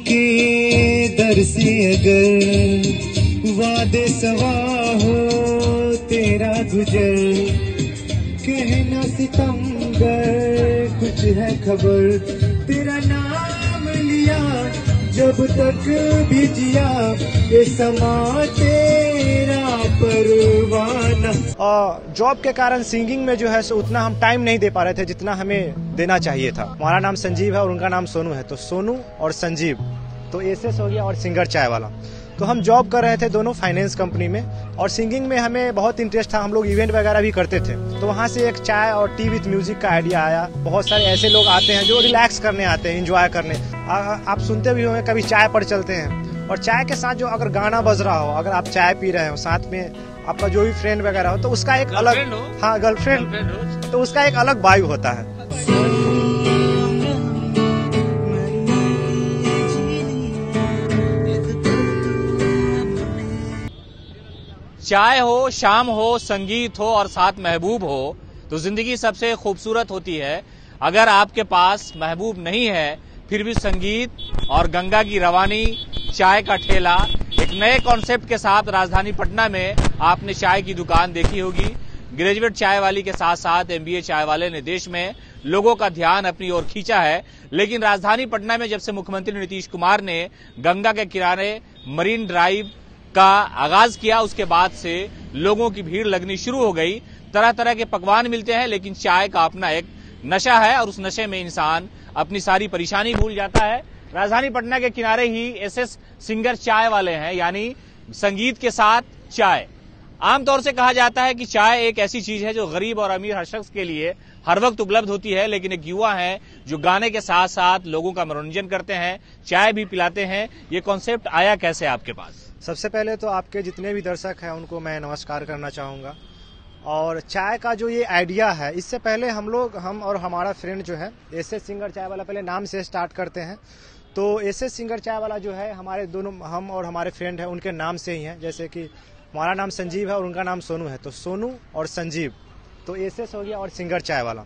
के दर से अगर वादे सवा हो तेरा गुजर, कहना सितमगर कुछ है खबर, तेरा नाम लिया जब तक भी जिया ये समा तेरा परवाना। और जॉब के कारण सिंगिंग में जो है सो उतना हम टाइम नहीं दे पा रहे थे जितना हमें देना चाहिए था। हमारा नाम संजीव है और उनका नाम सोनू है, तो सोनू और संजीव तो एसएस हो गया और सिंगर चाय वाला। तो हम जॉब कर रहे थे दोनों फाइनेंस कंपनी में, और सिंगिंग में हमें बहुत इंटरेस्ट था, हम लोग इवेंट वगैरह भी करते थे। तो वहाँ से एक चाय और टी विथ म्यूजिक का आइडिया आया। बहुत सारे ऐसे लोग आते हैं जो रिलैक्स करने आते हैं, एंजॉय करने। आप सुनते भी होंगे कभी चाय पर चलते हैं, और चाय के साथ जो अगर गाना बज रहा हो, अगर आप चाय पी रहे हो, साथ में आपका जो भी फ्रेंड वगैरह हो, तो उसका एक अलग, हाँ गर्लफ्रेंड, तो उसका एक अलग वाइब होता है। चाय हो, शाम हो, संगीत हो और साथ महबूब हो तो जिंदगी सबसे खूबसूरत होती है। अगर आपके पास महबूब नहीं है फिर भी संगीत और गंगा की रवानी, चाय का ठेला, एक नए कॉन्सेप्ट के साथ राजधानी पटना में आपने चाय की दुकान देखी होगी। ग्रेजुएट चाय वाली के साथ साथ एमबीए चाय वाले ने देश में लोगों का ध्यान अपनी ओर खींचा है। लेकिन राजधानी पटना में जब से मुख्यमंत्री नीतीश कुमार ने गंगा के किनारे मरीन ड्राइव का आगाज किया, उसके बाद से लोगों की भीड़ लगनी शुरू हो गई। तरह तरह के पकवान मिलते हैं, लेकिन चाय का अपना एक नशा है और उस नशे में इंसान अपनी सारी परेशानी भूल जाता है। राजधानी पटना के किनारे ही एसएस सिंगर चाय वाले हैं, यानी संगीत के साथ चाय। आमतौर से कहा जाता है कि चाय एक ऐसी चीज है जो गरीब और अमीर हर शख्स के लिए हर वक्त उपलब्ध होती है, लेकिन एक युवा है जो गाने के साथ साथ लोगों का मनोरंजन करते हैं, चाय भी पिलाते हैं। ये कॉन्सेप्ट आया कैसे आपके पास? सबसे पहले तो आपके जितने भी दर्शक हैं उनको मैं नमस्कार करना चाहूँगा। और चाय का जो ये आइडिया है, इससे पहले हम और हमारा फ्रेंड जो है एसएस सिंगर चाय वाला, पहले नाम से स्टार्ट करते हैं। तो एसएस सिंगर चाय वाला जो है हमारे दोनों, हम और हमारे फ्रेंड हैं उनके नाम से ही है। जैसे कि हमारा नाम संजीव है और उनका नाम सोनू है, तो सोनू और संजीव तो एसएस हो गया और सिंगर चाय वाला।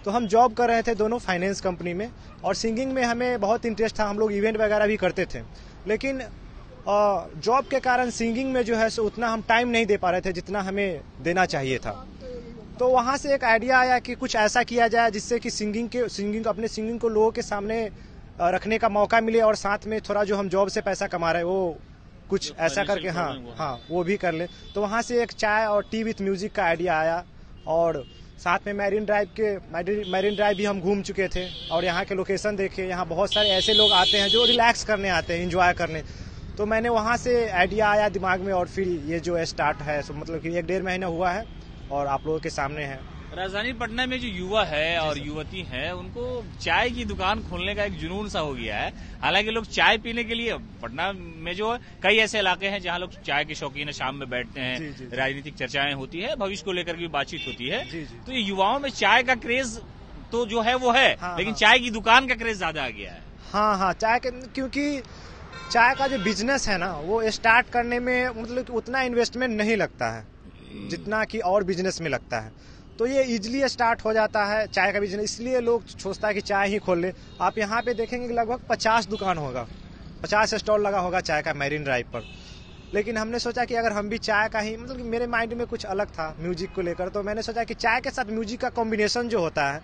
तो हम जॉब कर रहे थे दोनों फाइनेंस कंपनी में, और सिंगिंग में हमें बहुत इंटरेस्ट था, हम लोग इवेंट वगैरह भी करते थे। लेकिन जॉब के कारण सिंगिंग में जो है सो उतना हम टाइम नहीं दे पा रहे थे जितना हमें देना चाहिए था। तो वहाँ से एक आइडिया आया कि कुछ ऐसा किया जाए जिससे कि अपने सिंगिंग को लोगों के सामने रखने का मौका मिले, और साथ में थोड़ा जो हम जॉब से पैसा कमा रहे हैं वो कुछ ऐसा करके हाँ वो भी कर ले। तो वहाँ से एक चाय और टी विथ म्यूजिक का आइडिया आया, और साथ में मैरिन ड्राइव भी हम घूम चुके थे और यहाँ के लोकेशन देखे। यहाँ बहुत सारे ऐसे लोग आते हैं जो रिलैक्स करने आते हैं, एंजॉय करने। तो मैंने वहाँ से आइडिया आया दिमाग में, और फिर ये जो स्टार्ट है सो मतलब कि 1-1.5 महीना हुआ है और आप लोगों के सामने है। राजधानी पटना में जो युवा है और युवती है, उनको चाय की दुकान खोलने का एक जुनून सा हो गया है। हालांकि लोग चाय पीने के लिए, पटना में जो कई ऐसे इलाके हैं जहां लोग चाय के शौकीन है, शाम में बैठते हैं, राजनीतिक चर्चाएं होती है, भविष्य को लेकर भी बातचीत होती है। तो ये युवाओं में चाय का क्रेज तो जो है वो है, लेकिन चाय की दुकान का क्रेज ज्यादा आ गया है। हाँ, चाय के, क्योंकि चाय का जो बिजनेस है ना, वो स्टार्ट करने में मतलब उतना इन्वेस्टमेंट नहीं लगता है जितना कि और बिजनेस में लगता है। तो ये इजीली स्टार्ट हो जाता है चाय का बिजनेस, इसलिए लोग सोचता है कि चाय ही खोल ले। आप यहाँ पे देखेंगे कि लगभग 50 दुकान होगा, 50 स्टॉल लगा होगा चाय का मैरिन ड्राइव पर। लेकिन हमने सोचा कि अगर हम भी चाय का ही, मतलब कि मेरे माइंड में कुछ अलग था म्यूजिक को लेकर, तो मैंने सोचा कि चाय के साथ म्यूजिक का कॉम्बिनेशन जो होता है,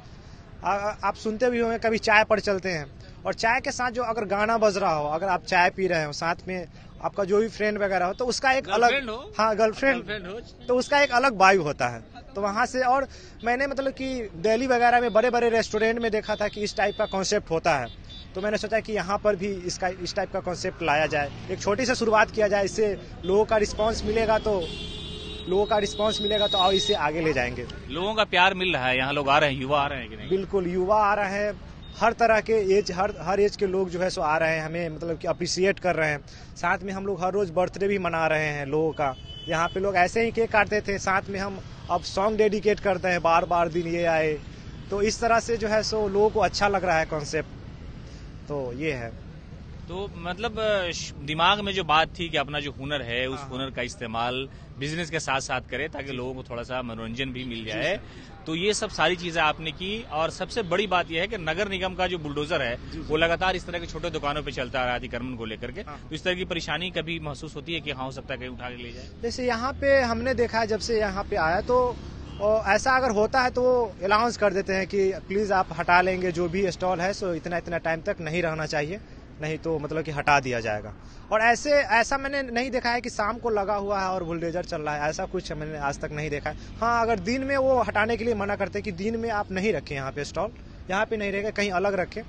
आप सुनते भी होंगे कभी चाय पर चलते हैं, और चाय के साथ जो अगर गाना बज रहा हो, अगर आप चाय पी रहे हो, साथ में आपका जो भी फ्रेंड वगैरह हो, तो उसका एक अलग, हाँ गर्लफ्रेंड हो, तो उसका एक अलग वाइब होता है। तो वहाँ से, और मैंने मतलब कि दिल्ली वगैरह में बड़े बड़े रेस्टोरेंट में देखा था कि इस टाइप का कॉन्सेप्ट होता है। तो मैंने सोचा कि यहाँ पर भी इस टाइप का कॉन्सेप्ट लाया जाए, एक छोटी सी शुरुआत किया जाए। इससे लोगों का रिस्पांस मिलेगा तो और इसे आगे ले जाएंगे। लोगों का प्यार मिल रहा है, यहाँ लोग आ रहे हैं, युवा आ रहे हैं कि नहीं? बिल्कुल, युवा आ रहे हैं, हर तरह के एज, हर एज के लोग जो है सो आ रहे हैं, हमें मतलब कि अप्रिशिएट कर रहे हैं। साथ में हम लोग हर रोज बर्थडे भी मना रहे हैं लोगों का। यहाँ पे लोग ऐसे ही केक काटते थे, साथ में हम अब सॉन्ग डेडिकेट करते हैं, बार बार दिन ये आए। तो इस तरह से जो है सो लोगों को अच्छा लग रहा है कॉन्सेप्ट, तो ये है। तो मतलब दिमाग में जो बात थी कि अपना जो हुनर है उस हुनर का इस्तेमाल बिजनेस के साथ साथ करें ताकि लोगों को थोड़ा सा मनोरंजन भी मिल जाए, तो ये सब सारी चीजें आपने की। और सबसे बड़ी बात यह है कि नगर निगम का जो बुलडोजर है वो लगातार इस तरह के छोटे दुकानों पे चलता रहा अतिक्रमण को लेकर के, तो इस तरह की परेशानी कभी महसूस होती है कि हाँ हो सकता है कहीं उठा के ले जाए? जैसे यहाँ पे हमने देखा है, जब से यहाँ पे आया तो ऐसा अगर होता है तो वो अनाउंस कर देते हैं कि प्लीज आप हटा लेंगे जो भी स्टॉल है, सो इतना इतना टाइम तक नहीं रहना चाहिए, नहीं तो मतलब कि हटा दिया जाएगा। और ऐसा मैंने नहीं देखा है कि शाम को लगा हुआ है और बुलडोजर चल रहा है, ऐसा कुछ मैंने आज तक नहीं देखा है। हाँ, अगर दिन में वो हटाने के लिए मना करते हैं कि दिन में आप नहीं रखें यहाँ पे स्टॉल, यहाँ पे नहीं रहेगा, कहीं अलग रखें,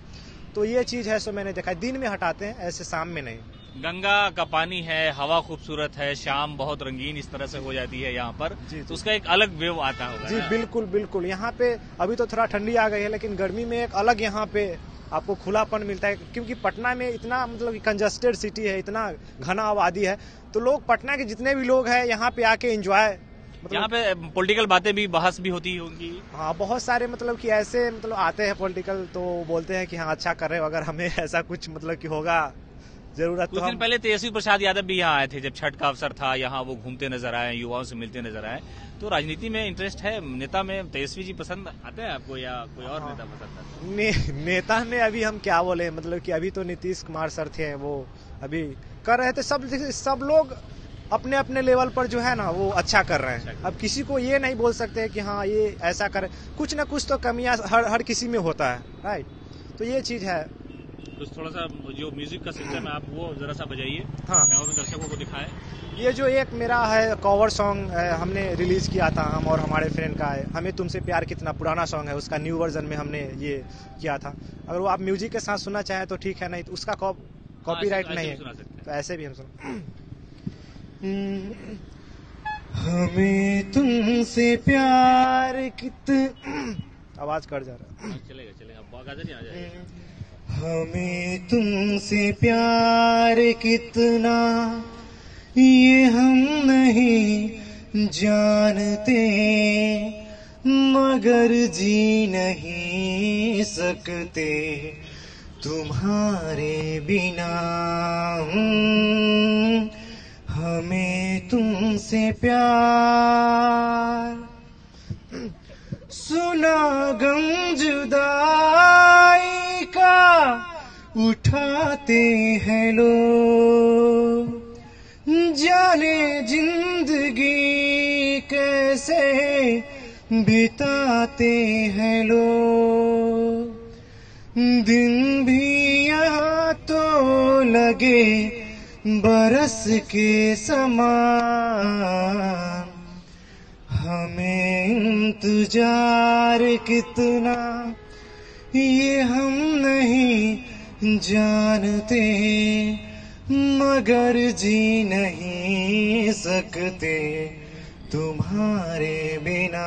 तो ये चीज है, सो मैंने देखा है दिन में हटाते हैं, ऐसे शाम में नहीं। गंगा का पानी है, हवा खूबसूरत है, शाम बहुत रंगीन इस तरह से हो जाती है यहाँ पर, तो उसका एक अलग वेव आता होगा। जी बिल्कुल बिल्कुल। यहाँ पे अभी तो थोड़ा ठंडी आ गई है, लेकिन गर्मी में एक अलग यहाँ पे आपको खुलापन मिलता है, क्योंकि पटना में इतना मतलब कि कंजस्टेड सिटी है, इतना घना आबादी है, तो लोग पटना के जितने भी लोग हैं यहाँ पे आके एंजॉय, मतलब यहाँ पे पॉलिटिकल बातें भी बहस भी होती होंगी। हाँ, बहुत सारे मतलब कि ऐसे मतलब आते हैं पॉलिटिकल, तो बोलते हैं कि हाँ अच्छा कर रहे हो, अगर हमें ऐसा कुछ मतलब कि होगा जरूरत। कुछ दिन पहले तेजस्वी प्रसाद यादव भी यहाँ आए थे, जब छठ का अवसर था, यहाँ वो घूमते नजर आए, युवाओं से मिलते नजर आए। तो राजनीति में इंटरेस्ट है, नेता में तेजस्वी जी पसंद आते हैं आपको या कोई और नेता पसंद आता है? नेता में अभी हम क्या बोले, मतलब कि अभी तो नीतीश कुमार सर थे, वो अभी कर रहे थे, सब लोग अपने अपने लेवल पर जो है ना वो अच्छा कर रहे हैं। अब किसी को ये नहीं बोल सकते कि हाँ ये ऐसा करे, कुछ ना कुछ तो कमियां हर किसी में होता है, राइट। तो ये चीज है। तो थोड़ा सा जो म्यूजिक का सिस्टम है आप वो जरा सा बजाइए, हाँ, और दर्शकों को दिखाएं। ये जो एक मेरा है कवर सॉन्ग हमने रिलीज किया था, हम और हमारे फ्रेंड का है, हमें तुमसे प्यार कितना, पुराना सॉन्ग है, उसका न्यू वर्जन में हमने ये किया था। अगर वो आप म्यूजिक के साथ सुनना चाहें तो ठीक है, नहीं तो उसका कॉपीराइट नहीं है, तो ऐसे भी हम सुन। हमें तुमसे प्यार आवाज कट जा रहा है, चलेगा हमें तुमसे प्यार कितना ये हम नहीं जानते, मगर जी नहीं सकते तुम्हारे बिना। हमें तुमसे प्यार, सुना गम जुदाई का उठाते हैं लोग, जाने जिंदगी कैसे बिताते हैं लोग। दिन भी यहाँ तो लगे बरस के समान, हमें इंतजार कितना ये हम नहीं जानते, मगर जी नहीं सकते तुम्हारे बिना।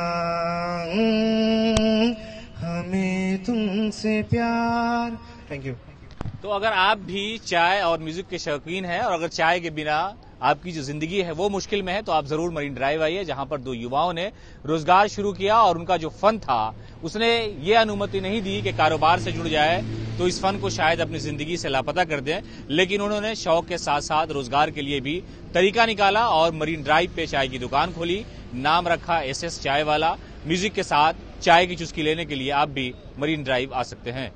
हमें तुमसे प्यार। Thank you. तो अगर आप भी चाय और म्यूजिक के शौकीन हैं और अगर चाय के बिना आपकी जो जिंदगी है वो मुश्किल में है, तो आप जरूर मरीन ड्राइव आइए, जहां पर दो युवाओं ने रोजगार शुरू किया और उनका जो फन था उसने ये अनुमति नहीं दी कि कारोबार से जुड़ जाए तो इस फन को शायद अपनी जिंदगी से लापता कर दें, लेकिन उन्होंने शौक के साथ साथ रोजगार के लिए भी तरीका निकाला और मरीन ड्राइव पे चाय की दुकान खोली, नाम रखा SS चाय वाला। म्यूजिक के साथ चाय की चुस्की लेने के लिए आप भी मरीन ड्राइव आ सकते हैं।